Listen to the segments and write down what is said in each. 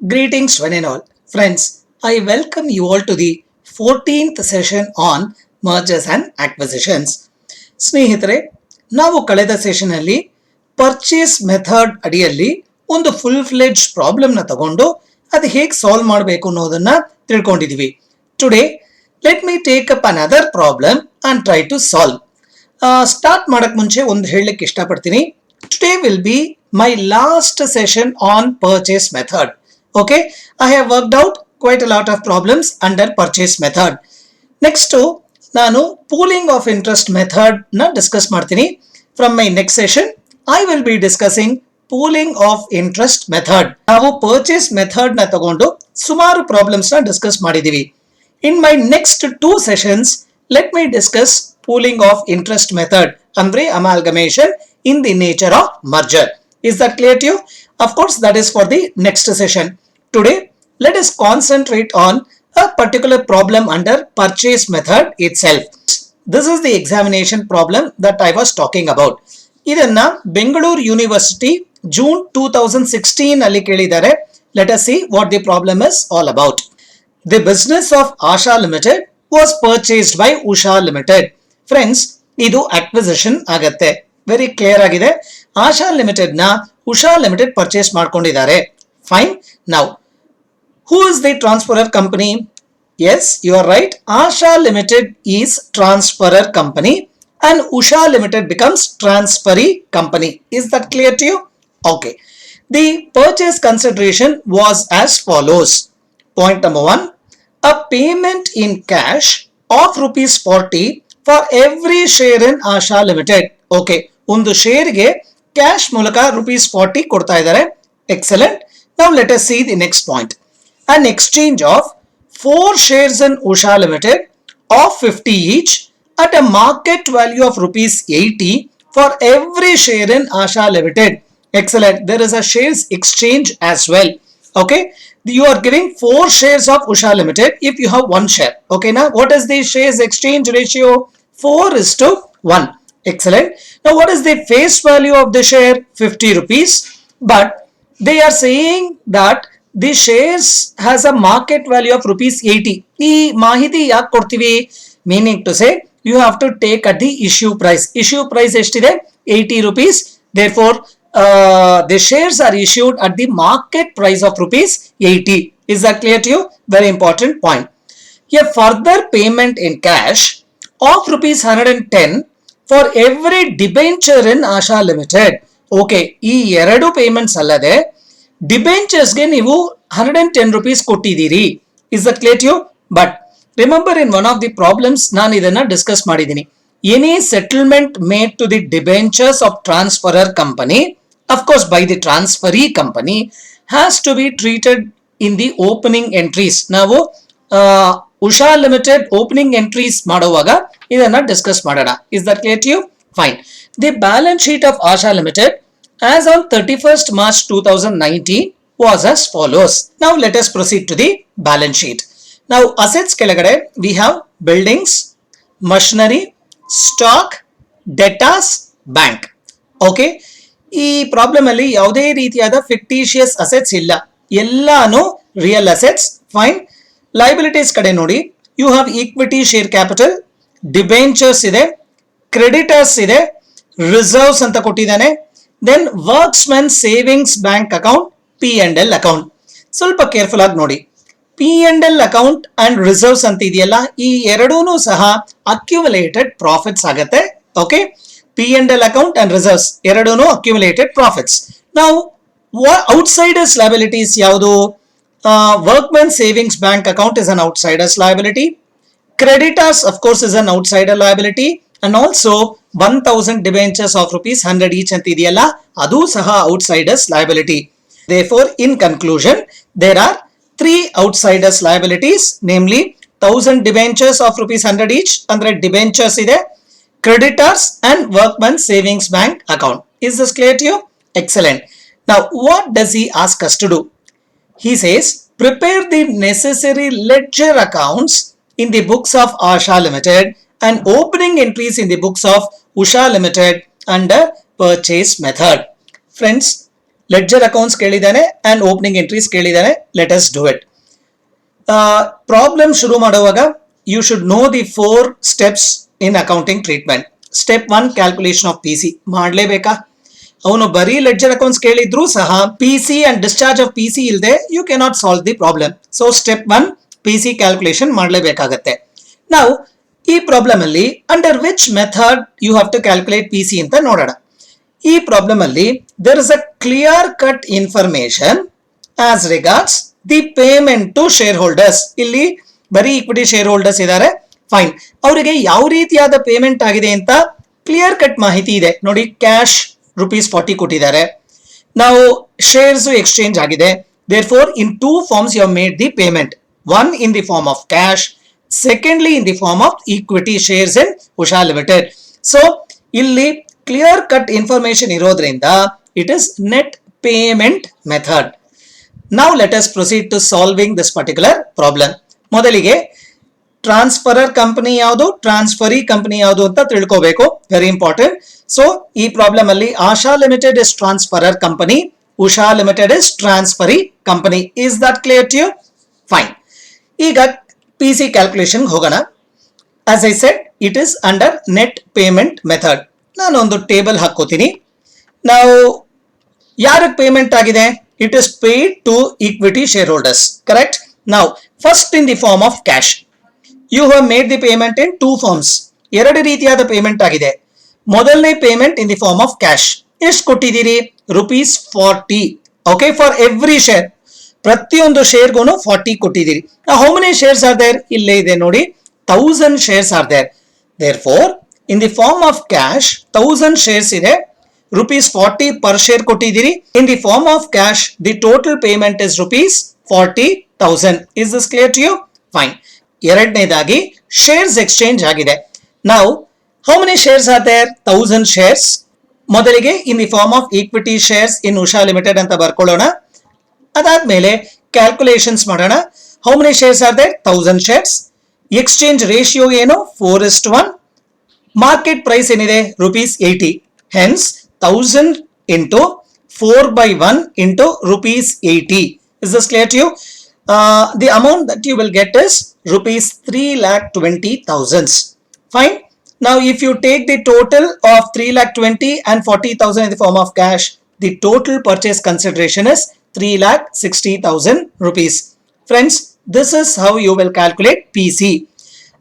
Greetings one and all. Friends, I welcome you all to the 14th session on mergers and acquisitions. ಸ್ನೇಹಿತರೆ, ನಾವು ಕಳೆದ session ಅಲ್ಲಿ purchase method ಅಡಿಯಲ್ಲಿ ಒಂದು full fledge problem ನ ತಗೊಂಡು ಅದು ಹೇಗೆ ಸಾಲ್ವ್ ಮಾಡಬೇಕು ಅನ್ನೋದನ್ನ ತಿಳ್ಕೊಂಡಿದೀವಿ. Today let me take up another problem and try to solve. Start ಮಾಡಕ್ ಮುಂಚೆ ಒಂದು ಹೇಳಲಿಕ್ಕೆ ಇಷ್ಟಪಡ್ತೀನಿ. Today will be my last session on purchase method. Okay, I have worked out quite a lot of problems under purchase method. Next, ನಾನು pooling of interest method ನ discuss ಮಾಡ್ತೀನಿ. From my next session, I will be discussing pooling of interest method. ನಾವು purchase method ನ ತಗೊಂಡು ಸುಮಾರು problems ನ discuss ಮಾಡಿದೀವಿ. In my next two sessions, let me discuss pooling of interest method, ಅಂದ್ರೆ amalgamation in the nature of merger. Is that clear to you? Of course, that is for the next session. Today, let us concentrate on a particular problem under purchase method itself. This is the examination problem that I was talking about. ಇದನ್ನ Bengaluru university June 2016 ಅಲ್ಲಿ ಕೇಳಿದ್ದಾರೆ. Let us see what the problem is all about. The business of Asha Limited was purchased by Usha Limited. Friends, ಇದು acquisition ಆಗತ್ತೆ. Very clear ಆಗಿದೆ. Asha limited ನ Usha limited purchase ಮಾಡ್ಕೊಂಡಿದ್ದಾರೆ. Fine. Now who is the transferor company? Yes, you are right. Asha limited is transferor company and Usha limited becomes transferee company. Is that clear to you? Okay. The purchase consideration was as follows. Point number 1, a payment in cash of rupees 40 for every share in Asha Limited. Okay, ಒಂದು ಶೇರ್ಗೆ cash ಮೂಲಕ rupees 40 ಕೊಡ್ತಾ ಇದ್ದಾರೆ. Excellent. Now let us see the next point. An exchange of 4 shares in Usha Limited of 50 each at a market value of rupees 80 for every share in Asha Limited. Excellent. There is a shares exchange as well. Okay, you are giving 4 shares of Usha Limited if you have 1 share. Okay, now what is the shares exchange ratio? 4:1. Excellent. Now what is the face value of the share? 50 rupees. But they are saying that the shares has a market value of rupees 80. ಈ ಮಾಹಿತಿ ಯಾಕೆ ಕೊಡ್ತೀವಿ? Meaning to say, you have to take at the issue price. Issue price ಎಷ್ಟಿದೆ? 80 rupees. Therefore, the shares are issued at the market price of rupees 80. Is that clear to you? Very important point. A further payment in cash of rupees 110 for every debenture in Asha Limited. Okay, ಈ ಎರಡು payments ಅಲ್ಲದೆ ಡಿಬೆಂಚರ್ಸ್ಗೆ ನೀವು 110 rupees ಕೊಟ್ಟಿದ್ದೀರಿ. Is that clear to you? But remember, in one of the problems ನಾನು ಇದನ್ನ discuss ಮಾಡಿದ್ದೀನಿ. Any settlement made to the debentures of transferor company, of course by the transferee company, has to be treated in the opening entries. ನಾವು Usha limited opening entries ಮಾಡುವಾಗ ಇದನ್ನ discuss ಮಾಡೋಣ. Is that clear to you? Fine. The balance sheet of Asha limited as on 31st March 2019 was as follows. Now let us proceed to the balance sheet. Now assets ಕೆಳಗಡೆ we have buildings, machinery, stock, debtors, bank. Okay, ಈ problem ಅಲ್ಲಿ ಯಾವುದೇ ರೀತಿಯಾದ fictitious assets ಇಲ್ಲ, ಎಲ್ಲಾನು real assets. Fine. Liabilities ಕಡೆ ನೋಡಿ, you have equity share capital, debentures ಇದೆ, ಕ್ರೆಡಿಟರ್ಸ್ ಇದೆ, ರಿಸರ್ವ್ಸ್ ಅಂತ ಕೊಟ್ಟಿದ್ದಾನೆ. Then workmen's savings bank account, P&L account. ಸ್ವಲ್ಪ ಕೇರ್ಫುಲ್ ಆಗಿ ನೋಡಿ. P&L ಅಕೌಂಟ್ ಅಂಡ್ ರಿಸರ್ವ್ಸ್ ಅಂತ ಇದೆಯಲ್ಲ, ಈ ಎರಡೂ ಸಹ ಅಕ್ಯುಮುಲೇಟೆಡ್ ಪ್ರಾಫಿಟ್ಸ್ ಆಗತ್ತೆ. Okay, P&L account and reserves ಎರಡೂ ಅಕ್ಯುಮುಲೇಟೆಡ್ ಪ್ರಾಫಿಟ್ಸ್. ನಾವು ಔಟ್ಸೈಡರ್ಸ್ ಲಯಬಿಲಿಟೀಸ್ ಯಾವುದು? Workman savings bank account is an outsider's liability. Creditors, of course, is an outsider liability. And also 1000 debentures of rupees 100 each ಅಂತ ಇದೆಯಲ್ಲ, ಅದು ಸಹ outsiders liability. Therefore, in conclusion, there are 3 outsiders liabilities, namely 1000 debentures of rupees 100 each, ಅಂದ್ರೆ debentures ಇದೆ, creditors and workman savings bank account. Is this clear to you? Excellent. Now, what does he ask us to do? He says, prepare the necessary ledger accounts in the books of Asha Limited and opening entries in the books of Usha Limited under purchase method. Friends, ledger accounts ಕೇಳಿದಾನೆ and opening entries ಕೇಳಿದಾನೆ. Let us do it. Problem ಶುರು ಮಾಡುವಾಗ you should know the 4 steps in accounting treatment. Step 1 calculation of P C ಮಾಡಲೇಬೇಕಾ? ಅವನು ಬರೀ ledger accounts ಕೇಳಿದ್ರು ಸಹ P C and discharge of P C ಇಲ್ಲದೆ you cannot solve the problem. So step 1 P C calculation ಮಾಡಲೇಬೇಕಾಗತ್ತೆ. ನಾವು ಈ problem ಅಲ್ಲಿ under which method you have to calculate P C ಅಂತ ನೋಡೋಣ. ಈ ಪ್ರಾಬ್ಲಮ್ ಅಲ್ಲಿ there is a clear cut information as regards the payment to share holders. ಇಲ್ಲಿ ಬರೀ ಈಕ್ವಿಟಿ ಶೇರ್ ಹೋಲ್ಡರ್ಸ್ ಇದ್ದಾರೆ, ಫೈನ್. ಅವರಿಗೆ ಯಾವ ರೀತಿಯಾದ ಪೇಮೆಂಟ್ ಆಗಿದೆ ಅಂತ ಕ್ಲಿಯರ್ ಕಟ್ ಮಾಹಿತಿ ಇದೆ ನೋಡಿ. ಕ್ಯಾಶ್ ₹40 ಕೊಟ್ಟಿದ್ದಾರೆ. ನಾವು ಶೇರ್ಸ್ ಎಕ್ಸ್ಚೇಂಜ್ ಆಗಿದೆ. Therefore in 2 forms you have made the payment. One in the form of cash, secondly in the form of equity shares in Usha limited. So ಇಲ್ಲಿ clear cut information ಇರೋದ್ರಿಂದ it is net payment method. Now let us proceed to solving this particular problem. ಮೊದಲಿಗೆ transferor company ಯಾವುದು, transferee company ಯಾವುದು ಅಂತ ತಿಳ್ಕೋಬೇಕು, very important. So ಈ problem ಅಲ್ಲಿ Asha limited is transferor company, Usha limited is transferee company. Is that clear to you? Fine. ಈಗ P C calculation ಹೋಗೋಣ. As I said it is under net payment method. ನಾನೊಂದು table ಹಾಕೋತೀನಿ. ನಾವು ಯಾರಿಗೆ payment ಆಗಿದೆ? It is paid to equity shareholders, correct? Now, first in the form of cash. You have made the payment in 2 forms. ಎರಡು ರೀತಿಯಾದ payment ಆಗಿದೆ. ಮೊದಲನೇ payment in the form of cash. ಎಷ್ಟು ಕೊಟ್ಟಿದ್ದೀರಿ? ₹40. Okay, for every share. ಪ್ರತಿಯೊಂದು ಶೇರ್ಗೂ 40 ಕೊಟ್ಟಿದ್ದೀರಿ. How many shares are there? ಇಲ್ಲೇ ಇದೆ ನೋಡಿ, 1000 shares are there. Therefore in the form of cash 1000 shares ಇದೆ. ₹40 per share ಕೊಟ್ಟಿದ್ದೀರಿ. In the form of cash, the total payment is ₹40,000. Is this clear to you? Fine. ಎರಡನೇದಾಗಿ shares exchange ಆಗಿದೆ. Now, how many shares are there? 1000 shares. ಮೊದಲಿಗೆ in the form of equity shares in Usha Limited ಅಂತ ಬರ್ಕೊಳ್ಳೋಣ. ಅದಾದ್ಮೇಲೆ calculations ಮಾಡೋಣ. How many shares are there? 1000 shares. Exchange ratio ಏನು? 4:1. Market price ಏನಿದೆ? ₹80. Hence 1000 into 4/1 into ₹80. Is this clear to you? The amount that you will get is ₹3,20,000. Fine. Now, if you take the total of 3,20,000 and 40,000 in the form of cash, the total purchase consideration is ₹3,60,000. Friends, this is how you will calculate PC.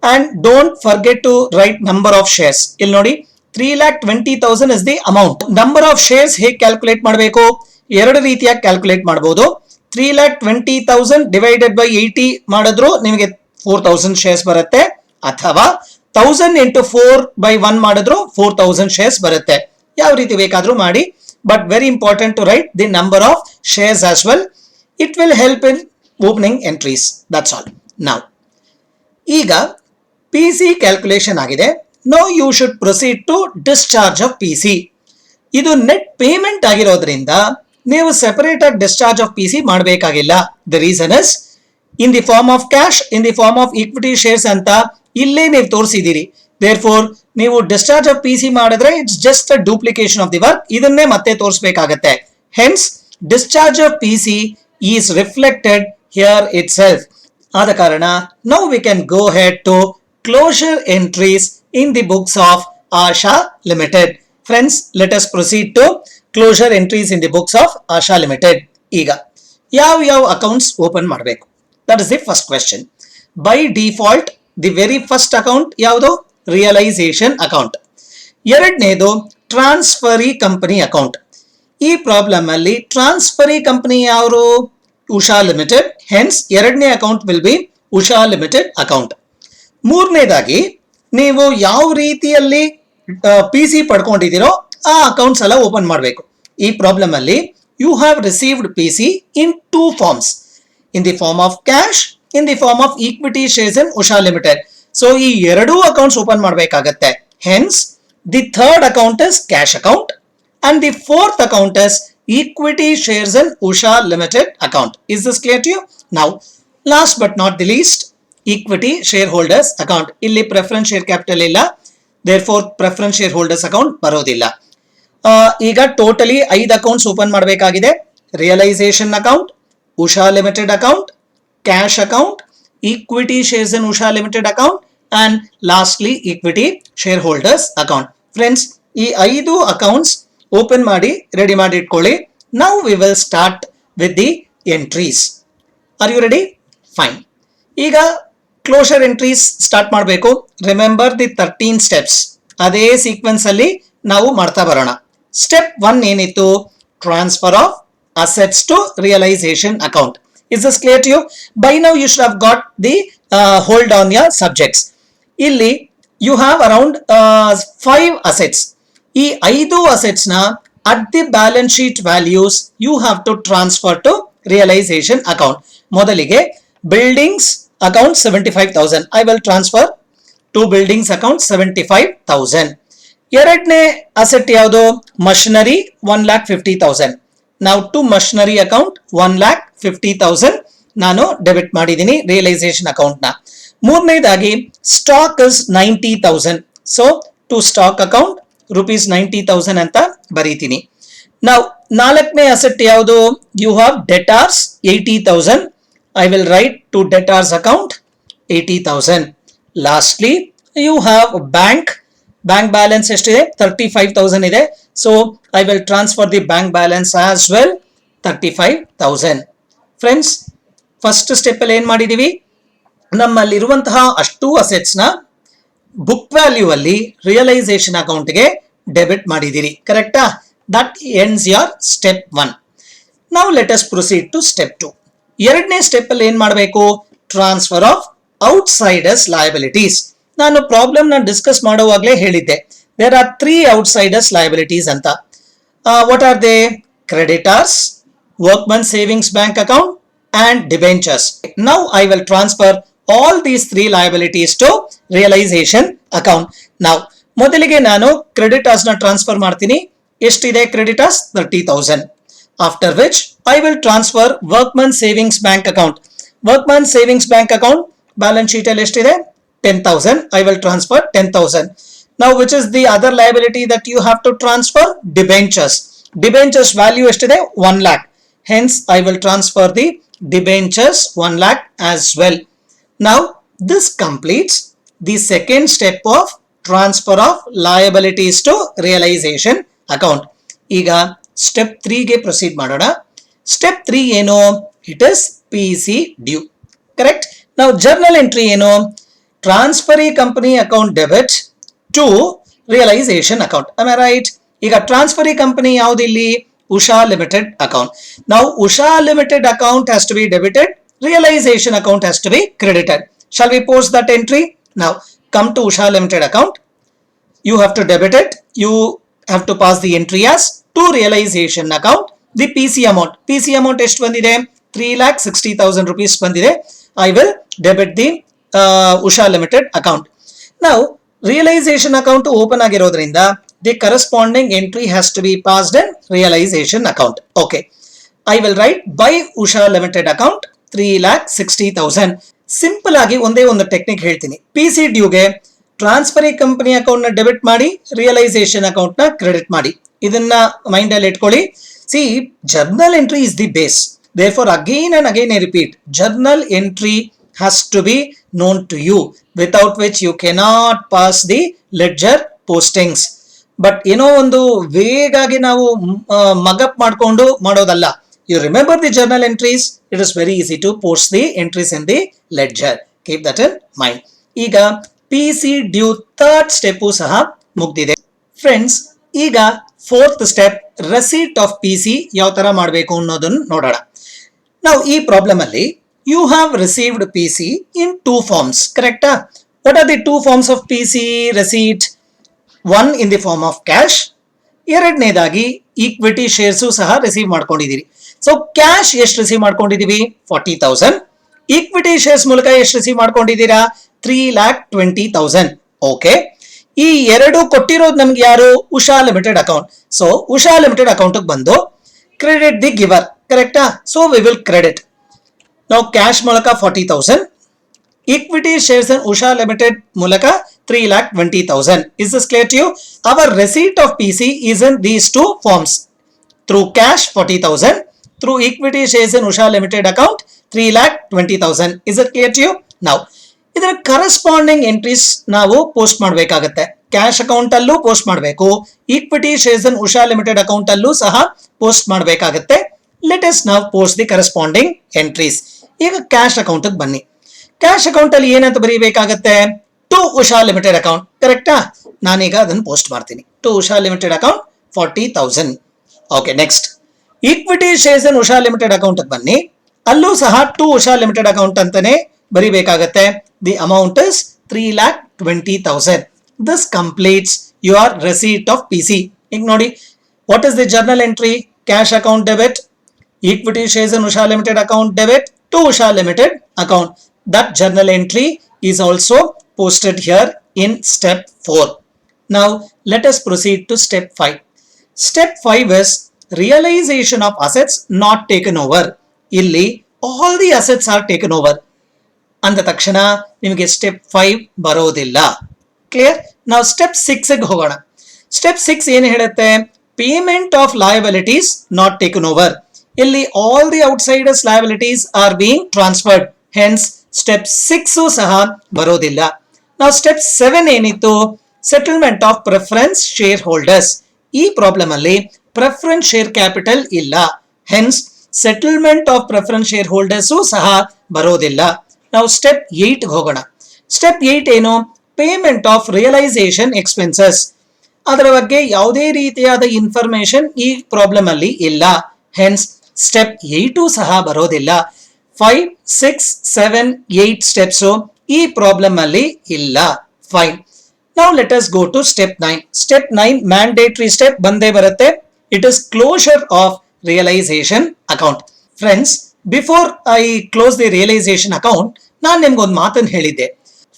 And don't forget to write number of shares. Illi nodi, 3,20,000 is the amount. Number of shares ಹೇಗೆ calculate ಮಾಡಬೇಕು? ಎರಡು ರೀತಿಯಾಗಿ calculate ಮಾಡಬಹುದು. 3,20,000 divided by 80 ಮಾಡಿದ್ರು ನಿಮಗೆ 4,000 shares ಬರುತ್ತೆ, ಅಥವಾ 1000 into 4/1 ಮಾಡಿದ್ರು 4,000 ಶೇರ್ಸ್ ಬರುತ್ತೆ. ಯಾವ ರೀತಿ ಬೇಕಾದ್ರೂ ಮಾಡಿ, but very important to write the number of shares as well. It will help in opening entries. That's all. ನಾವು ಈಗ ಪಿ ಸಿ ಕ್ಯಾಲ್ಕುಲೇಷನ್ ಆಗಿದೆ. Now you should proceed to discharge of PC. ಇದು net payment ಆಗಿರೋದ್ರಿಂದ ನೀವು separate ಆಗಿ discharge of PC ಮಾಡಬೇಕಾಗಿಲ್ಲ. The reason is in the form of cash, in the form of equity shares ಅಂತ ಇಲ್ಲೇ ನೀವು ತೋರಿಸಿದ್ದೀರಿ. ದೇರ್ ಫೋರ್ ನೀವು ಡಿಸ್ಚಾರ್ಜ್ ಆಫ್ PC ಮಾಡಿದ್ರೆ it's just a duplication of the work. ಇದನ್ನೇ ಮತ್ತೆ ತೋರಿಸಬೇಕಾಗತ್ತೆ. Hence discharge of PC is reflected here itself. ಆದ ಕಾರಣ now we can go head to closure entries in the books of Asha Limited. Friends, let us proceed to closure entries in the books of Asha Limited. ಈಗ ಯಾವ accounts open ಮಾಡಬೇಕು? That is the first question. By default the very first account ಯಾವುದು? Realization account. ಎರಡನೇದು transferee company account. ಈ problem ಅಲ್ಲಿ transferee company ಯಾರು? Usha limited. Hence ಎರಡನೇ account will be Usha limited account. ಮೂರನೇದಾಗಿ ನೀವು ಯಾವ ರೀತಿಯಲ್ಲಿ ಪಿ ಸಿ ಪಡ್ಕೊಂಡಿದ್ದೀರೋ ಆ ಅಕೌಂಟ್ಸ್ ಎಲ್ಲ ಓಪನ್ ಮಾಡಬೇಕು. ಈ ಪ್ರಾಬ್ಲಮ್ ಅಲ್ಲಿ you have received P C in 2 forms, in the form of cash, in the form of equity shares in Usha limited. So ಈ ಎರಡೂ ಅಕೌಂಟ್ಸ್ ಓಪನ್ ಮಾಡಬೇಕಾಗತ್ತೆ. Hence the third account is cash account and the fourth account is equity shares in Usha limited account. Is this clear to you? Now last but not the least, equity share holders account. ಇಲ್ಲಿ preference share capital ಇಲ್ಲ, there four preference share holders account ಬರೋದಿಲ್ಲ. ಈಗ totally 5 accounts open ಮಾಡಬೇಕಾಗಿದೆ. Realisation account, Usha limited account, cash account, equity shares in Usha limited account and lastly equity share holders account. Friends, ಈ 5 accounts open ಮಾಡಿ ready ಮಾಡಿ ಇಟ್ಕೊಳ್ಳಿ. Now we will start with the entries. Are you ready? Fine. ಈಗ closure entries start ಮಾಡಬೇಕು. Remember the 13 steps. ಅದೇ sequence ಅಲ್ಲಿ ನಾವು ಮಾಡ್ತಾ ಬರೋಣ. ಸ್ಟೆಪ್ 1 ಏನಿತ್ತು? Transfer of assets to realization account. Is this clear to you? By now you should have got the hold on your subjects. Illi you have around 5 assets. ಈ 5 assets na at the balance sheet values you have to transfer to realization account. ಮೊದಲಿಗೆ buildings account 75,000. I will transfer to buildings account 75,000. ಎರಡನೇ asset ಯಾವುದು? machinery 1,50,000. Now to machinery account 1,50,000 ನಾನು debit ಮಾಡಿದ್ದೀನಿ realisation account ನ. ಮೂರನೇದಾಗಿ stock is 90,000. So to stock account rupees 90,000 ಅಂತ ಬರೀತೀನಿ. ನಾವು ನಾಲ್ಕನೇ ಅಸೆಟ್ ಯಾವುದು? You have debtors 80,000. I will write to debtors account 80,000. Lastly you have bank balance ಎಷ್ಟಿದೆ? 35,000 ಇದೆ. So I will transfer the bank balance as well 35,000. Friends, first step ಅಲ್ಲಿ ಏನ್ ಮಾಡಿದೀವಿ? ನಮ್ಮಲ್ಲಿರುವಂತಹ ಅಷ್ಟು ಅಸೆಟ್ಸ್ ನ ಬುಕ್ ವ್ಯಾಲ್ಯೂ ಅಲ್ಲಿ ರಿಯಲೈಸೇಷನ್ ಅಕೌಂಟ್ಗೆ ಡೆಬಿಟ್ ಮಾಡಿದಿರಿ. ಕರೆಕ್ಟಾ? That ends your step 1. ನಾವು let us proceed to step 2. ಎರಡನೇ ಸ್ಟೆಪ್ ಅಲ್ಲಿ ಏನ್ ಮಾಡಬೇಕು? Transfer of outsiders liabilities. ನಾನು ಪ್ರಾಬ್ಲಮ್ ನ ಡಿಸ್ಕಸ್ ಮಾಡುವಾಗಲೇ ಹೇಳಿದ್ದೆ, ದೇರ್ ಆರ್ 3 ಔಟ್ಸೈಡರ್ಸ್ ಲಯಬಿಲಿಟೀಸ್ ಅಂತ. What are they? Creditors, workman savings bank account and debentures. Now I will transfer all these 3 liabilities to realization account. Now ಮೊದಲಿಗೆ ನಾನು creditors ನ transfer ಮಾಡ್ತೀನಿ. ಎಷ್ಟಿದೆ creditors? 30,000. After which I will transfer workman savings bank account. Workman savings bank account balance sheet ಅಲ್ಲಿ ಎಷ್ಟಿದೆ? 10,000. I will transfer 10,000. Now which is the other liability that you have to transfer? Debentures. Debentures value ಎಷ್ಟಿದೆ? 1 lakh. Hence I will transfer the debentures 1 lakh as well. Now this completes the second step of transfer of liabilities to realization account. ಈಗ step 3 ಗೆ proceed ಮಾಡೋಣ. Step 3 ಏನು? It is PC due. Correct? ನಾವು journal entry ಏನು? Transferee company account debit to realization account. Am I right? ಈಗ transferee company ಯಾವ್ದು ಇಲ್ಲಿ? Usha limited account. ನಾವು Usha limited account has to be debited, realization account has to be credited. Shall we post that entry? Now come to Usha Limited account. You have to debit it. You have to pass the entry as to realization account. The PC amount. PC amount ಎಷ್ಟು ಬಂದಿದೆ? 3,60,000 rupees ಬಂದಿದೆ. I will debit the Usha Limited account. Now realization account open ಆಗಿರೋದ್ರಿಂದ the corresponding entry has to be passed in realization account. Okay. I will write by Usha Limited account 3,60,000. Simple ಆಗಿ ಒಂದೇ ಒಂದು technique ಹೇಳ್ತೀನಿ. PC ಡ್ಯೂಗೆ transferee company account ನ debit ಮಾಡಿ, realisation account ನ credit ಮಾಡಿ. ಇದನ್ನ ಮೈಂಡ್ ಅಲ್ಲಿ ಇಟ್ಕೊಳ್ಳಿ. See, journal entry is the base. Therefore again and again I repeat, journal entry has to be known to you, without which you cannot pass the ledger postings. But ಏನೋ ಒಂದು ವೇಗಾಗಿ ನಾವು ಮಗಪ್ ಮಾಡ್ಕೊಂಡು ಮಾಡೋದಲ್ಲ. You remember the journal entries, it is very easy to post the entries in the ledger. Keep that in mind. ಈಗ PC due third step ಸಹ ಮುಗ್ದಿದೆ. Friends, ಈಗ fourth step receipt of PC ಯಾವ ತರ ಮಾಡಬೇಕು ಅನ್ನೋದನ್ನು ನೋಡೋಣ. ನಾವು ಈ ಪ್ರಾಬ್ಲಮ್ ಅಲ್ಲಿ ಯು ಹ್ಯಾವ್ ರಿಸೀವ್ಡ್ PC ಇನ್ 2 forms. ಕರೆಕ್ಟಾ? What are the 2 forms of PC receipt? One in the form of cash. ಎರಡನೇದಾಗಿ ಈಕ್ವಿಟಿ ಶೇರ್ಸ್ ಸಹ ರಿಸೀವ್ ಮಾಡ್ಕೊಂಡಿದ್ದೀರಿ. ಸೊ ಕ್ಯಾಶ್ ಎಷ್ಟು ರಿಸೀವ್ ಮಾಡ್ಕೊಂಡಿದೀವಿ? 40,000. ಈಕ್ವಿಟಿ ಶೇರ್ಸ್ ಮೂಲಕ ಎಷ್ಟು ರಿಸೀವ್ ಮಾಡ್ಕೊಂಡಿದ್ದೀರಾ? 3,20,000. ಓಕೆ. ಈ ಎರಡು ಕೊಟ್ಟಿರೋದು ನಮ್ಗೆ ಯಾರು? Usha limited account. So Usha limited account ಬಂದು ಕ್ರೆಡಿಟ್ ದಿ ಗಿವರ್. ಕರೆಕ್ಟಾ? So we will credit. ನಾವು ಕ್ಯಾಶ್ ಮೂಲಕ 40,000, ಈಕ್ವಿಟಿ ಶೇರ್ಸ್ ಉಷಾ ಲಿಮಿಟೆಡ್ ಮೂಲಕ 3,20,000. Is this clear to you? Our receipt of PC is in these two forms. Through cash 40,000, through equity shares in Usha Limited account 3,20,000. Is it clear to you? Now, ಇದರ corresponding entries ನಾವು post ಮಾಡಬೇಕಾಗುತ್ತೆ. Cash account ಅಲ್ಲೂ post ಮಾಡಬೇಕು, equity shares in Usha limited account ಅಲ್ಲೂ ಸಹ post ಮಾಡಬೇಕಾಗುತ್ತೆ. Let us ನಾವ್ post the corresponding entries. ಈಗ ಕ್ಯಾಶ್ ಅಕೌಂಟ್ ಬನ್ನಿ. ಕ್ಯಾಶ್ ಅಕೌಂಟ್ ಅಲ್ಲಿ ಏನಂತ ಬರೀಬೇಕಾಗತ್ತೆ? To Usha limited account. ಕರೆಕ್ಟಾ? ನಾನೀಗ ಅದನ್ನು ಪೋಸ್ಟ್ ಮಾಡ್ತೀನಿ. To Usha limited account 40,000. Okay, next equity shares in Usha limited account ಬನ್ನಿ. ಅಲ್ಲೂ ಸಹ ಟು ಉಷಾ ಲಿಮಿಟೆಡ್ ಅಕೌಂಟ್ ಅಂತಾನೆ ಬರೀಬೇಕಾಗತ್ತೆ. The amount is 3,20,000. This completes your receipt of PC. ಈಗ ನೋಡಿ, what is the journal entry? Cash account debit, equity shares in Usha Limited account debit to Usha Limited account. That journal entry is also posted here in step 4. Now let us proceed to step 5. Step 5 is realization of assets not taken over. Illi all the assets are taken over. ಅಂದ ತಕ್ಷಣ ನಿಮಗೆ step 5 ಬರೋದಿಲ್ಲ. Clear? ನಾವು step 6 ಗೆ ಹೋಗೋಣ. Step 6 ಏನು ಹೇಳುತ್ತೆ? Payment of liabilities not taken over. ಇಲ್ಲಿ all the outsiders liabilities are being transferred. Hence step 6 ಸಹ ಬರೋದಿಲ್ಲ. ನಾವು ಸ್ಟೆಪ್ 7 ಏನಿತ್ತು? Settlement of preference share holders. ಈ ಪ್ರಾಬ್ಲಮ್ ಅಲ್ಲಿ ಪ್ರೆಫರೆನ್ಸ್ ಶೇರ್ ಕ್ಯಾಪಿಟಲ್ ಇಲ್ಲ. Hence settlement of preference share holders ಸಹ ಬರೋದಿಲ್ಲ. ನಾವು ಸ್ಟೆಪ್ 8 ಹೋಗೋಣ. ಸ್ಟೆಪ್ 8 ಏನು? Payment of realisation expenses. ಅದರ ಬಗ್ಗೆ ಯಾವುದೇ ರೀತಿಯಾದ ಇನ್ಫಾರ್ಮೇಶನ್ ಈ ಪ್ರಾಬ್ಲಮ್ ಅಲ್ಲಿ ಇಲ್ಲ. ಹೆನ್ಸ್ ಸ್ಟೆಪ್ 8 ಸಹ ಬರೋದಿಲ್ಲ. 5, 6, 7, 8 ಸ್ಟೆಪ್ಸ್ ಈ ಪ್ರಾಬ್ಲಮ್ ಅಲ್ಲಿ ಇಲ್ಲ. Fine. Now let us go to step 9. Step 9 mandatory step ಬಂದೇ ಬರುತ್ತೆ. It is closure of realisation account. Friends, before I close the realisation account, ನಾನು ನಿಮ್ಗೊಂದು ಮಾತನ್ನು ಹೇಳಿದ್ದೆ.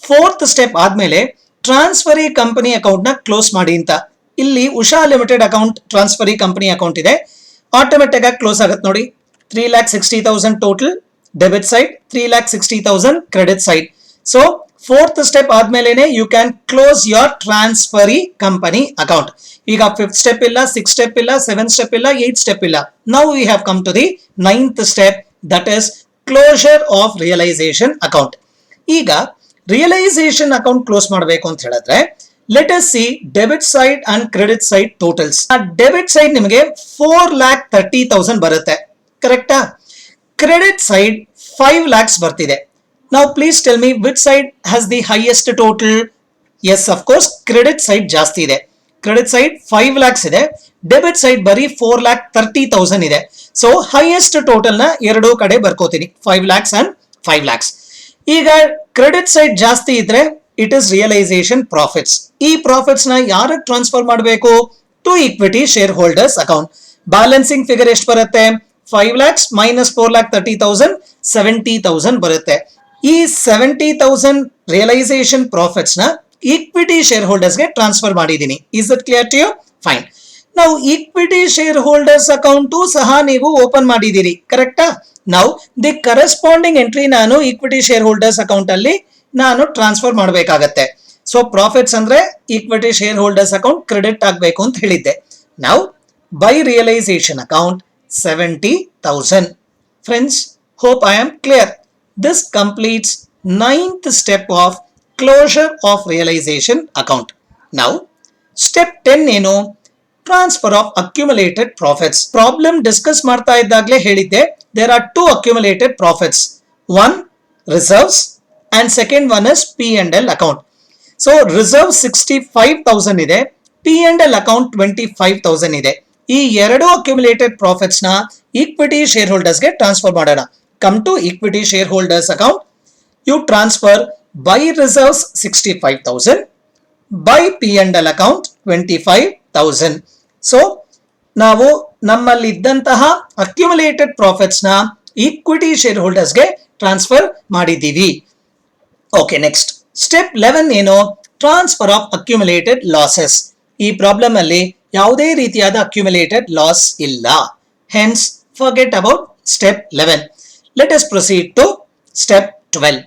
4th ಸ್ಟೆಪ್ ಆದ್ಮೇಲೆ ಟ್ರಾನ್ಸ್ಫರಿ ಕಂಪನಿ ಅಕೌಂಟ್ ನ ಕ್ಲೋಸ್ ಮಾಡಿ ಅಂತ. ಇಲ್ಲಿ Usha limited account transferee company account ಇದೆ. ಆಟೋಮೆಟಿಕ್ ಆಗಿ ಕ್ಲೋಸ್ ಆಗುತ್ತೆ ನೋಡಿ. 3,60,000 total debit side, 3,60,000 credit side. So 4th step ಆದ್ಮೇಲೆ you can close your transferee company account. ಈಗ 5th ಸ್ಟೆಪ್ ಇಲ್ಲ, 6th ಸ್ಟೆಪ್ ಇಲ್ಲ, 7th ಸ್ಟೆಪ್ ಇಲ್ಲ, 8th ಸ್ಟೆಪ್ ಇಲ್ಲ. Now we have come to the 9th step, that is closure of realisation account. ಈಗ realisation account close ಮಾಡಬೇಕು ಅಂತ ಹೇಳಿದ್ರೆ let us see debit side and credit side totals. ಆ debit side ನಿಮಗೆ 4,30,000 ಬರುತ್ತೆ. ಕರೆಕ್ಟಾ? ಕ್ರೆಡಿಟ್ ಸೈಡ್ 5 lakhs ಬರ್ತಿದೆ. ನಾವು please tell me which side has the highest total? Yes, of course credit side ಜಾಸ್ತಿ ಇದೆ. ಕ್ರೆಡಿಟ್ ಸೈಡ್ 5 lakhs ಇದೆ, debit side ಬರೀ 4,30,000 ಇದೆ. ಸೊ ಹೈಯೆಸ್ಟ್ ಟೋಟಲ್ ನ ಎರಡೂ ಕಡೆ ಬರ್ಕೋತೀನಿ, 5 lakhs ಅಂಡ್ 5 lakhs. ಈಗ ಕ್ರೆಡಿಟ್ ಸೈಡ್ ಜಾಸ್ತಿ ಇದ್ರೆ ಇಟ್ ಇಸ್ ರಿಯಲೈಸೇಷನ್ ಪ್ರಾಫಿಟ್ಸ್. ಈ ಪ್ರಾಫಿಟ್ಸ್ ನ ಯಾರಿಗೆ ಟ್ರಾನ್ಸ್ಫರ್ ಮಾಡಬೇಕು? To equity share holders account. Balancing figure ಎಷ್ಟು ಬರುತ್ತೆ? 5 lakhs minus 4,30,000 70,000 ಬರುತ್ತೆ. ಈ 70,000 ರಿಯಲೈಸೇಷನ್ ಪ್ರಾಫಿಟ್ಸ್ ನ ಈಕ್ವಿಟಿ ಶೇರ್ ಹೋಲ್ಡರ್ಸ್ ಗೆ ಟ್ರಾನ್ಸ್ಫರ್ ಮಾಡಿದೀನಿ. Is it clear to you? Fine. ನಾವು ಈಕ್ವಿಟಿ ಶೇರ್ ಹೋಲ್ಡರ್ಸ್ ಅಕೌಂಟು ಸಹ ನೀವು ಓಪನ್ ಮಾಡಿದ್ದೀರಿ. ಕರೆಕ್ಟಾ? ನಾವು ದಿ ಕರೆಸ್ಪಾಂಡಿಂಗ್ ಎಂಟ್ರಿ ನಾನು ಈಕ್ವಿಟಿ ಶೇರ್ ಹೋಲ್ಡರ್ಸ್ ಅಕೌಂಟ್ ಅಲ್ಲಿ ನಾನು ಟ್ರಾನ್ಸ್ಫರ್ ಮಾಡಬೇಕಾಗತ್ತೆ. ಸೊ ಪ್ರಾಫಿಟ್ಸ್ ಅಂದ್ರೆ equity share holders account credit ಆಗಬೇಕು ಅಂತ ಹೇಳಿದ್ದೆ. ನಾವು by realisation account 70,000. Friends, hope I am clear. This completes 9th step of closure of realization account. Now, step 10 ಏನು? Transfer of accumulated profits. Problem discuss ಮಾಡ್ತಾ ಇದ್ದಾಗಲೇ ಹೇಳಿದ್ದೆ, there are 2 accumulated profits. One reserves and second one is P&L account. So reserve 65,000 ಇದೆ, P&L account 25,000 ಇದೆ. ಈ ಎರಡು accumulated profits ನ equity share holders ಗೆ ಟ್ರಾನ್ಸ್ಫರ್ ಮಾಡೋಣ. Come to equity share holders account. You transfer by reserves 65,000, by P&L account 25,000. So ನಾವು ನಮ್ಮಲ್ಲಿ ಇದ್ದಂತಹ ಅಕ್ಯುಮುಲೇಟೆಡ್ ಪ್ರಾಫಿಟ್ಸ್ ನ ಈಕ್ವಿಟಿ ಶೇರ್ ಹೋಲ್ಡರ್ಸ್ ಗೆ ಟ್ರಾನ್ಸ್ಫರ್ ಮಾಡಿದ್ದೀವಿ. ಓಕೆ, ನೆಕ್ಸ್ಟ್ ಸ್ಟೆಪ್ 11 ಏನು? Transfer of accumulated losses. ಈ ಪ್ರಾಬ್ಲಮ್ ಅಲ್ಲಿ ಯಾವುದೇ ರೀತಿಯಾದ ಅಕ್ಯುಮುಲೇಟೆಡ್ ಲಾಸ್ ಇಲ್ಲ. Hence forget about step 11. Let us proceed to step 12.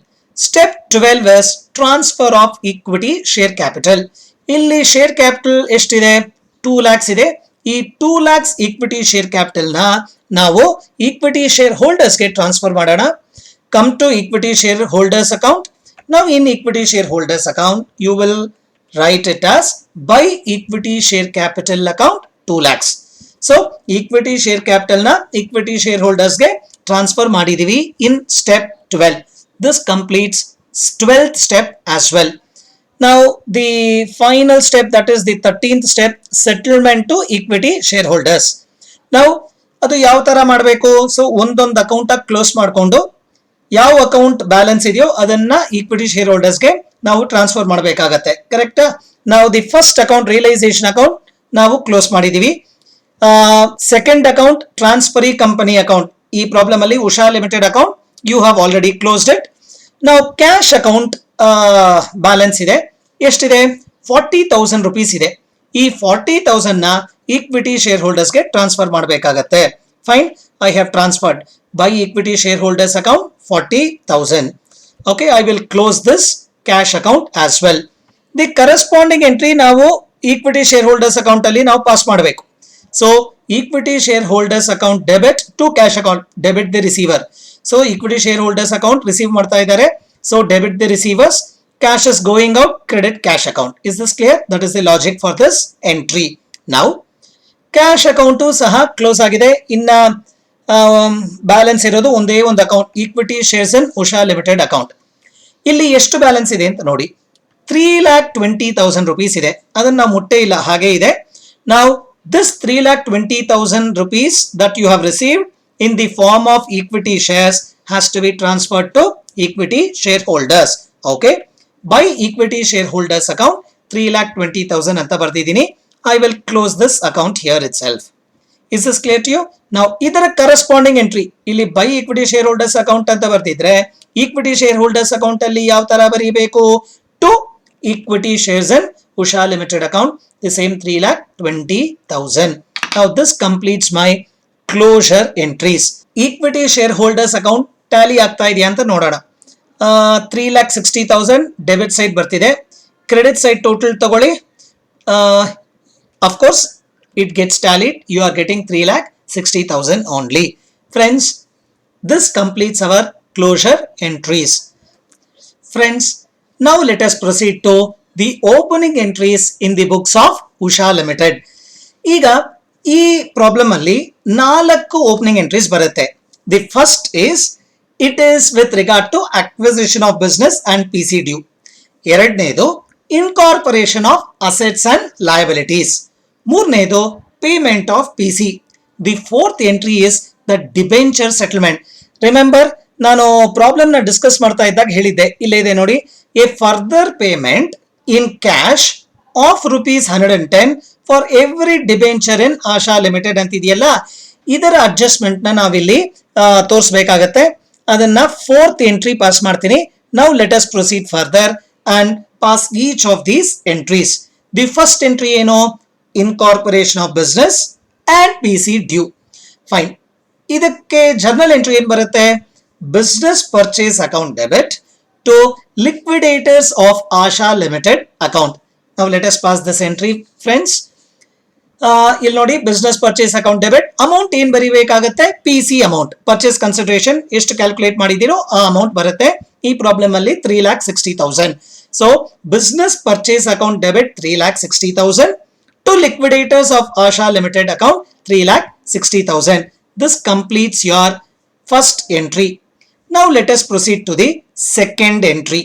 Step 12 is transfer of equity share capital. ಇಲ್ಲಿ ಶೇರ್ ಕ್ಯಾಪಿಟಲ್ ಎಷ್ಟಿದೆ? 2 lakhs ಇದೆ. ಈ 2 lakhs ಈಕ್ವಿಟಿ ಶೇರ್ ಕ್ಯಾಪಿಟಲ್ ನ ನಾವು ಈಕ್ವಿಟಿ ಶೇರ್ ಹೋಲ್ಡರ್ಸ್ಗೆ ಟ್ರಾನ್ಸ್ಫರ್ ಮಾಡೋಣ. Come to equity share holders account. Now in equity shareholders account, you will write it as by equity share capital account 2 lakhs. So equity share capital na equity shareholders ge transfer ಮಾಡಿದೀವಿ in step 12. This completes 12th step as well. Now the final step, that is the 13th step, settlement to equity shareholders. Now ಅದು ಯಾವ ತರ ಮಾಡಬೇಕು? So ಒಂದೊಂದು account close ಮಾಡಿಕೊಂಡು ಯಾವ account balance ಇದೆಯೋ ಅದನ್ನ ಈಕ್ವಿಟಿ ಶೇರ್ ಹೋಲ್ಡರ್ಸ್ಗೆ ನಾವು ಟ್ರಾನ್ಸ್ಫರ್ ಮಾಡಬೇಕಾಗತ್ತೆ. ಕರೆಕ್ಟಾ? ನಾವು the first account realisation account ನಾವು ಕ್ಲೋಸ್ ಮಾಡಿದೀವಿ. Second account transferee company account, ಈ ಪ್ರಾಬ್ಲಮ್ ಅಲ್ಲಿ Usha limited account you have already closed it. ನಾವು ಕ್ಯಾಶ್ ಅಕೌಂಟ್ ಬ್ಯಾಲೆನ್ಸ್ ಇದೆ, ಎಷ್ಟಿದೆ? 40,000 rupees ಇದೆ. ಈ 40,000 ನ ಈಕ್ವಿಟಿ ಶೇರ್ ಹೋಲ್ಡರ್ಸ್ಗೆ ಟ್ರಾನ್ಸ್ಫರ್ ಮಾಡಬೇಕಾಗತ್ತೆ. Fine, I have transferred by equity shareholders account 40,000. Okay, I will close this cash account as well. The corresponding entry ನಾವು equity shareholders account ಅಲ್ಲಿ ನಾವು ಪಾಸ್ ಮಾಡಬೇಕು. So equity shareholders account debit to cash account, debit the receiver. So equity shareholders account receive ಮಾಡ್ತಾ ಇದ್ದಾರೆ. So debit the receivers, cash is going out, credit cash account. Is this clear? That is the logic for this entry. Now cash account ಸಹ close ಆಗಿದೆ. ಇನ್ನ balance ಇರೋದು ಒಂದೇ ಒಂದು account, equity shares in Usha limited account. ಇಲ್ಲಿ ಎಷ್ಟು balance ಇದೆ ಅಂತ ನೋಡಿ. 3,20,000 rupees ಇದೆ. ಅದನ್ನ ಮುಟ್ಟೇ ಇಲ್ಲ, ಹಾಗೆ ಇದೆ. ನಾವು this 3,20,000 rupees that you have received in the form of equity shares has to be transferred to equity shareholders. Okay, by equity shareholders account 3,20,000 ಅಂತ ಬರ್ತಿದ್ದೀನಿ. I will close this account here itself. Is this clear to you? Now ಇದರ corresponding entry ಇಲ್ಲಿ by equity shareholders account ಅಂತ ಬರ್ತಿದ್ರೆ equity shareholders account ಅಲ್ಲಿ ಯಾವ ತರ ಬರೀಬೇಕು? To equity shares in Usha Limited account, the same 3,20,000. Now this completes my closure entries. Equity shareholders account tally ಆಗ್ತಾ ಇದೆಯಾ ಅಂತ ನೋಡೋಣ. 3,60,000 ಡೆಬಿಟ್ ಸೈಡ್ ಬರ್ತಿದೆ. ಕ್ರೆಡಿಟ್ ಸೈಡ್ ಟೋಟಲ್ ತಗೊಳ್ಳಿ. Of course it gets tallied, you are getting 3,60,000 only. Friends, this completes our closure entries. Friends, now let us proceed to the opening entries in the books of Usha Limited. ಈಗ ಈ problem ಅಲ್ಲಿ 4 opening entries ಬರುತ್ತೆ. The first is, it is with regard to acquisition of business and PC due. ಎರಡನೇದು incorporation of assets and liabilities. ಮೂರನೇದು payment of PC. The fourth entry is the debenture settlement. Remember, ನಾನು problem ನ discuss ಮಾಡ್ತಾ ಇದ್ದಾಗ ಹೇಳಿದ್ದೆ, ಇಲ್ಲೇ ಇದೆ ನೋಡಿ, a further payment in cash of ₹110 for every debenture in Asha limited ಅಂತ ಇದೆಯಲ್ಲ, ಇದರ ಅಡ್ಜಸ್ಟ್ಮೆಂಟ್ ನ ನಾವಿಲ್ಲಿ ತೋರಿಸಬೇಕಾಗತ್ತೆ. ಅದನ್ನ ಫೋರ್ತ್ ಎಂಟ್ರಿ ಪಾಸ್ ಮಾಡ್ತೀನಿ. Now let us proceed further and pass each of these entries. The first entry ಏನು? Incorporation of business and PC due. Fine. ಇದಕ್ಕೆ ಜರ್ನಲ್ ಎಂಟ್ರಿ ಏನ್ ಬರುತ್ತೆ? Business purchase account debit to liquidators of Asha limited account. ನಾವು let us pass this entry friends. ಇಲ್ಲಿ ನೋಡಿ, business purchase account debit. Amount ಏನ್ ಬರೀಬೇಕಾಗತ್ತೆ? PC amount, purchase consideration ಎಷ್ಟು calculate ಮಾಡಿದಿರೋ ಆ ಅಮೌಂಟ್ ಬರುತ್ತೆ. ಈ ಪ್ರಾಬ್ಲಮ್ ಅಲ್ಲಿ 3,60,000. So business purchase account debit 3,60,000 to liquidators of Asha Limited account 3,60,000. This completes your first entry. Now let us proceed to the second entry.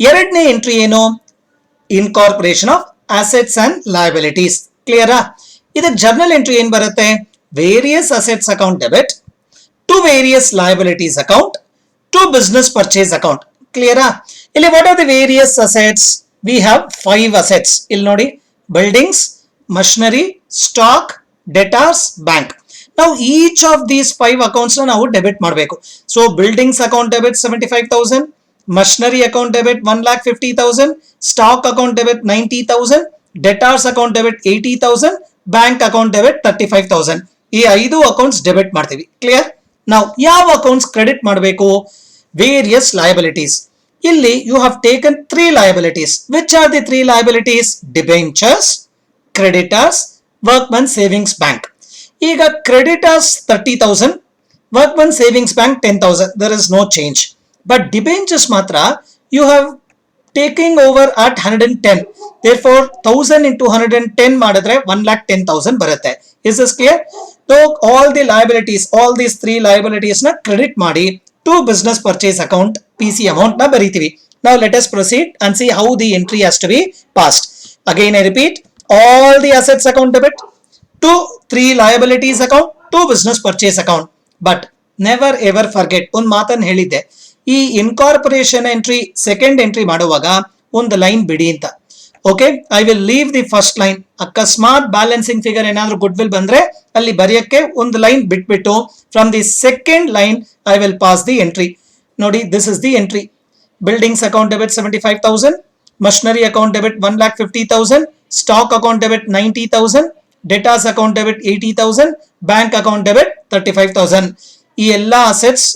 ಎರಡನೇ entry ಏನು? Incorporation of assets and liabilities. ಕ್ಲಿಯರಾ? ಇದಕ್ಕೆ journal entry ಏನ್ ಬರುತ್ತೆ? Various assets account debit to various liabilities account to business purchase account. ಕ್ಲಿಯರಾ? ಇಲ್ಲಿ what are the various assets? We have 5 assets. ಇಲ್ಲಿ ನೋಡಿ, buildings, machinery, stock, debtors, bank. Now each of these 5 accounts na ನಾವು debit ಮಾಡಬೇಕು. So buildings account debit 75,000, machinery account debit 1,50,000, stock account debit 90,000, debtors account debit 80,000, bank account debit 35,000. ಈ 5 accounts debit ಮಾಡ್ತೀವಿ. Clear? ನಾವು ಯಾವ accounts credit ಮಾಡಬೇಕು? Various liabilities. ಇಲ್ಲಿ you have taken three liabilities. Which are the three liabilities? Debentures, creditors, workman savings bank. ಈಗ creditors 30,000, workman savings bank 10,000. There is no change. But debentures matra you have taking over at 110. Therefore 1000 into 110 ಮಾಡಿದ್ರೆ 1,10,000 ಬರುತ್ತೆ. Is this clear? So all the liabilities, all these three liabilities na credit ಮಾಡಿ to business purchase account PC amount na ಬರೀತೀವಿ. Now let us proceed and see how the entry has to be passed. Again I repeat, all the assets account debit to three liabilities account to business purchase account. But never ever forget, ಒಂದು ಮಾತನ್ನು ಹೇಳಿದ್ದೆ, ಈ incorporation entry second entry ಮಾಡುವಾಗ ಒಂದು line ಬಿಡಿ ಅಂತ. Okay, I will leave the first line. ಅಕಸ್ಮಾತ್ balancing figure ಏನಾದ್ರೂ ಗುಡ್ ವಿಲ್ ಬಂದ್ರೆ ಅಲ್ಲಿ ಬರೆಯಕ್ಕೆ ಒಂದು ಲೈನ್ ಬಿಟ್ಬಿಟ್ಟು from the second line I will pass the entry. ನೋಡಿ, this is the entry. Buildings account debit 75,000, machinery account debit 1,50,000, stock account debit 90,000, debtors account debit 80,000, bank account debit 35,000. ಈ ಎಲ್ಲಾ assets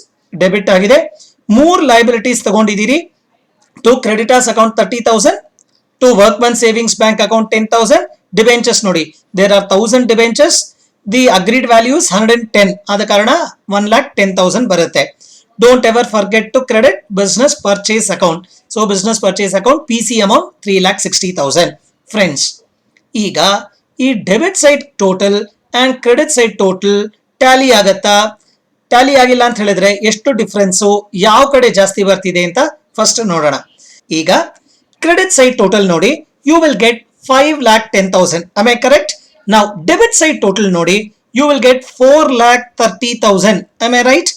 debit ಆಗಿದೆ. ಮೂರ್ liabilities ತಗೊಂಡಿದ್ದೀರಿ. To creditors account 30,000, to workman savings bank account 10,000. Debentures ನೋಡಿ, there are 1000 debentures. The agreed values 110, ಆದ ಕಾರಣ 1,10,000 ಬರುತ್ತೆ. Don't ever forget to credit business purchase account. So business purchase account PC amount 3,60,000. Friends, ಈಗ ಈ debit side total and credit side total tally ಆಗತ್ತಾ? Tally ಆಗಿಲ್ಲ ಅಂತ ಹೇಳಿದ್ರೆ ಎಷ್ಟು ಡಿಫ್ರೆನ್ಸು, ಯಾವ ಕಡೆ ಜಾಸ್ತಿ ಬರ್ತಿದೆ ಅಂತ ಫಸ್ಟ್ ನೋಡೋಣ. ಈಗ ಕ್ರೆಡಿಟ್ ಸೈಡ್ ಟೋಟಲ್ ನೋಡಿ, you will get 5,10,000. am I correct? Now debit side total ನೋಡಿ, you will get 4,30,000. am I right?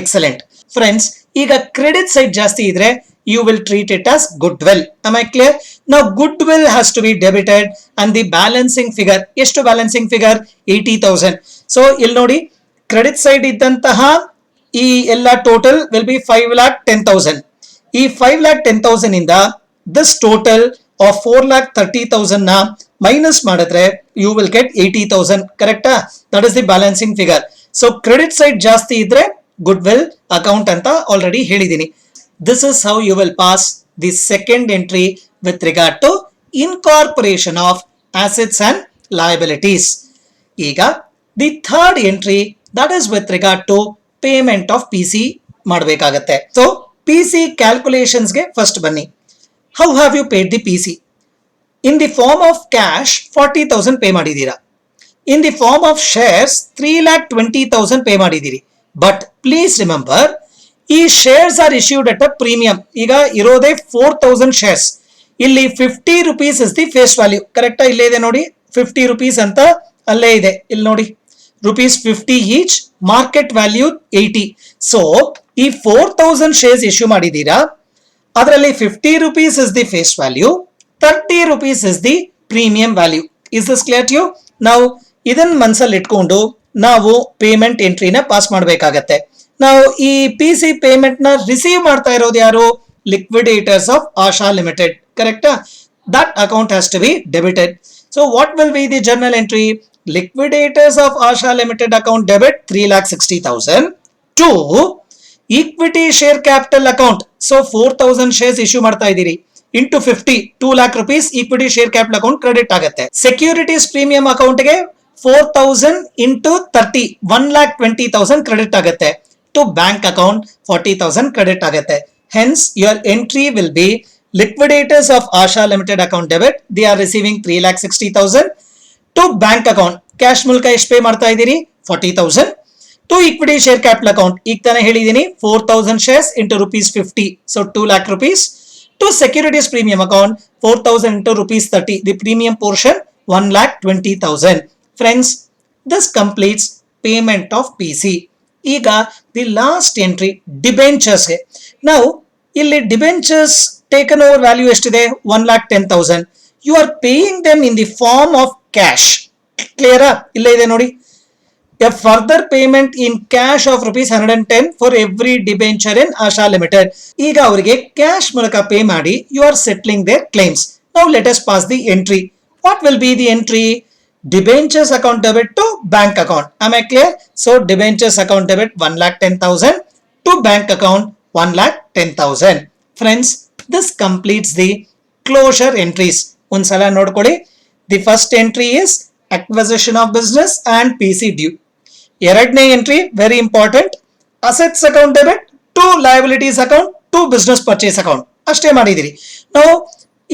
Excellent. Friends, ಈಗ ಕ್ರೆಡಿಟ್ ಸೈಡ್ ಜಾಸ್ತಿ ಇದ್ರೆ you will treat it as goodwill. am I clear? Now goodwill has to be debited and the balancing figure, ಎಷ್ಟು balancing figure? 80,000. so ಇಲ್ಲಿ ನೋಡಿ, credit side ಇದ್ದಂತಹ ಈ ಎಲ್ಲ total will be 5,10,000. ಈ 5,10,000 ಇಂದ ದಿಸ್ ಟೋಟಲ್ ಆಫ್ 4,30,000 ನ ಮೈನಸ್ ಮಾಡಿದ್ರೆ ಯು ವಿಲ್ ಗೆಟ್ 80,000. ಕರೆಕ್ಟಾ? That is the balancing figure. So credit side ಜಾಸ್ತಿ ಇದ್ರೆ ಗುಡ್ ವಿಲ್ ಅಕೌಂಟ್ ಅಂತ ಆಲ್ರೆಡಿ ಹೇಳಿದೀನಿ. This is how you will pass the second entry with regard to incorporation of assets and liabilities. ಈಗ the third entry, that is with regard to payment of PC ಮಾಡಬೇಕಾಗತ್ತೆ. ಸೊ PC calculations ಗೆ first ಬನ್ನಿ. How have you paid the PC? In the form of cash 40,000 pay ಮಾಡಿದ್ದೀರಾ. In the form of shares 3,20,000 pay ಮಾಡಿದ್ದೀರಿ. But please remember, ಈ shares are issued at a premium. ಈಗ ಇರೋದೇ 4,000 shares. ಇಲ್ಲಿ 50 rupees is the face value. ಕರೆಕ್ಟಾ? ಇಲ್ಲೇ ಇದೆ ನೋಡಿ, 50 rupees ಅಂತ ಅಲ್ಲೇ ಇದೆ. ಇಲ್ಲಿ ನೋಡಿ, rupees 50 each, ಮಾರ್ಕೆಟ್ ವ್ಯಾಲ್ಯೂ 80. ಸೊ ಈ 4,000 ಶೇರ್ಸ್ ಇಶ್ಯೂ ಮಾಡಿದೀರಾ, ಅದರಲ್ಲಿ 50 rupees is the face value, 30 rupees is the premium value. Is this clear to you? ನಾವು ಇದನ್ನ ಮನಸ್ಸಲ್ಲಿ ಇಟ್ಕೊಂಡು ನಾವು ಪೇಮೆಂಟ್ ಎಂಟ್ರಿನ ಪಾಸ್ ಮಾಡಬೇಕಾಗತ್ತೆ. ನಾವು ಈ PC ಪೇಮೆಂಟ್ ನ ರಿಸೀವ್ ಮಾಡ್ತಾ ಇರೋದು ಯಾರು? Liquidators of Asha limited. ಕರೆಕ್ಟಾ? That account has to be debited. So what will be the journal entry? Liquidators of Asha Limited account debit 3,60,000 to equity share capital account. So 4,000 shares issue ಮಾಡ್ತಾ ಇದ್ದೀರಿ, into 50, 2 lakh rupees equity share capital account credit ಆಗುತ್ತೆ. Securities premium account ಗೆ 4,000 into 30, 1,20,000 credit ಆಗುತ್ತೆ. To bank account 40,000 credit ಆಗುತ್ತೆ. Hence your entry will be liquidators of Asha Limited account debit, they are receiving 3,60,000. To bank account cash ಮೂಲಕ ಎಷ್ಟು pay ಮಾಡ್ತಾ ಇದ್ದೀರಿ? 40,000. To equity share capital account, ಈಗ ತಾನೇ ಹೇಳಿದೀನಿ, 4,000 shares into ₹50, so 2 lakh rupees. To securities premium account 4,000 into ₹30, the premium portion 1,20,000. Friends, this completes payment of PC. ಈಗ the last entry ಡಿಬೆಂಚರ್ಸ್ಗೆ. ನಾವು ಇಲ್ಲಿ ಡಿಬೆಂಚರ್ಸ್ ಟೇಕನ್ ಓವರ್ ವ್ಯಾಲ್ಯೂ ಎಷ್ಟಿದೆ? 1,10,000. You are paying them in the form of cash. Clear? ಇಲ್ಲೇ ಇದೆ ನೋಡಿ, a further payment in cash of ₹110 for every debenture in Asha Limited. ಈಗ ಅವರಿಗೆ ಕ್ಯಾಶ್ ಮೂಲಕ ಪೇ ಮಾಡಿ you are settling their claims. Now let us pass the entry. What will be the entry? Debentures account debit to bank account. Am I clear? So debentures account debit 1,10,000 to bank account 1,10,000. Friends, this completes the closure entries. ಒಂದ್ಸಲ ನೋಡ್ಕೊಳ್ಳಿ. The first entry is acquisition of business and PC due. ಎರಡನೇ entry very important, assets account debit to liabilities account to business purchase account. ಅಷ್ಟೇ ಮಾಡಿದಿರಿ. ನಾವು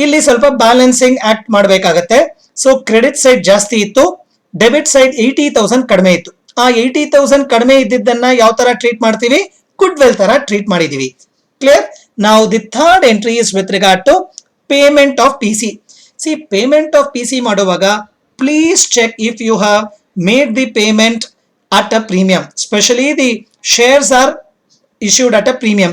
ಇಲ್ಲಿ ಸ್ವಲ್ಪ balancing act ಮಾಡಬೇಕಾಗತ್ತೆ. So credit side ಜಾಸ್ತಿ ಇತ್ತು, ಡೆಬಿಟ್ ಸೈಡ್ 80,000 ಕಡಿಮೆ ಇತ್ತು. ಆ 80,000 ಕಡಿಮೆ ಇದ್ದಿದ್ದನ್ನ ಯಾವ ತರ ಟ್ರೀಟ್ ಮಾಡ್ತೀವಿ? ಗುಡ್ ವೆಲ್ ತರ ಟ್ರೀಟ್ ಮಾಡಿದೀವಿ. ಕ್ಲಿಯರ್? ನಾವು the third entry is with regard to payment of PC. See, payment of PC ಮಾಡುವಾಗ please check if you have made the payment at a premium. Specially the shares are issued at a premium.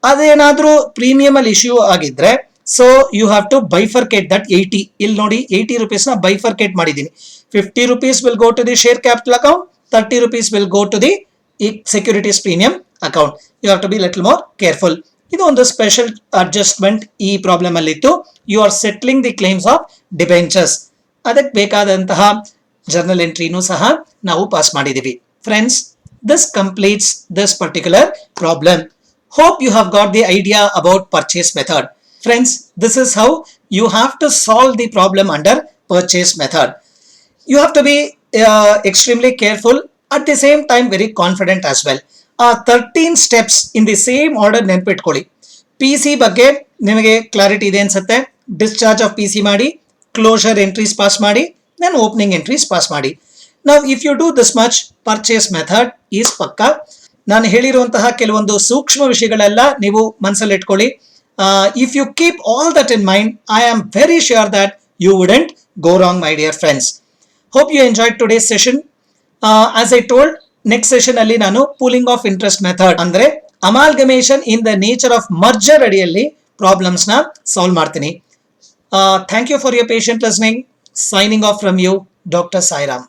ಅದೇನಾದ್ರೂ premium ಅಲ್ಲಿ issue ಆಗಿದ್ರೆ so you have to bifurcate that 80. ಇಲ್ಲಿ ನೋಡಿ 80 rupees ನ bifurcate ಮಾಡಿದ್ದೀನಿ. 50 rupees will go to the share capital account, 30 rupees will go to the securities premium account. You have to be little more careful. ಇದು ಒಂದು special adjustment ಈ problem ಅಲ್ಲಿ ಇತ್ತು. You are settling the claims of debentures. ಅದಕ್ಕೆ ಬೇಕಾದಂತಹ journal ಎಂಟ್ರಿನೂ ಸಹ ನಾವು ಪಾಸ್ ಮಾಡಿದೀವಿ. Friends, this completes this particular problem. Hope you have got the idea about purchase method. Friends, this is how you have to solve the problem under purchase method. You have to be extremely careful, at the same time very confident as well. 13 steps in the same order ನೆನ್ಪಿಟ್ಕೊಳ್ಳಿ. PC ಬಗ್ಗೆ ನಿಮಗೆ clarity ಇದೆ ಅನ್ಸುತ್ತೆ. Discharge of PC ಮಾಡಿ, closure entries pass ಮಾಡಿ, then opening entries pass ಮಾಡಿ. Now if you do this much, purchase method is ಪಕ್ಕಾ. ನಾನು ಹೇಳಿರುವಂತಹ ಕೆಲವೊಂದು ಸೂಕ್ಷ್ಮ ವಿಷಯಗಳೆಲ್ಲ ನೀವು ಮನಸ್ಸಲ್ಲಿ ಇಟ್ಕೊಳ್ಳಿ. If you keep all that in mind, I am very sure that you wouldn't go wrong, my dear friends. Hope you enjoyed today's session. As I told, next session ಅಲ್ಲಿ ನಾನು pooling of interest method ಅಂದ್ರೆ amalgamation in the nature of merger ಅಡಿಯಲ್ಲಿ problems ನ solve ಮಾಡ್ತೀನಿ. Thank you for your patient listening. Signing off from you, doctor Sairam.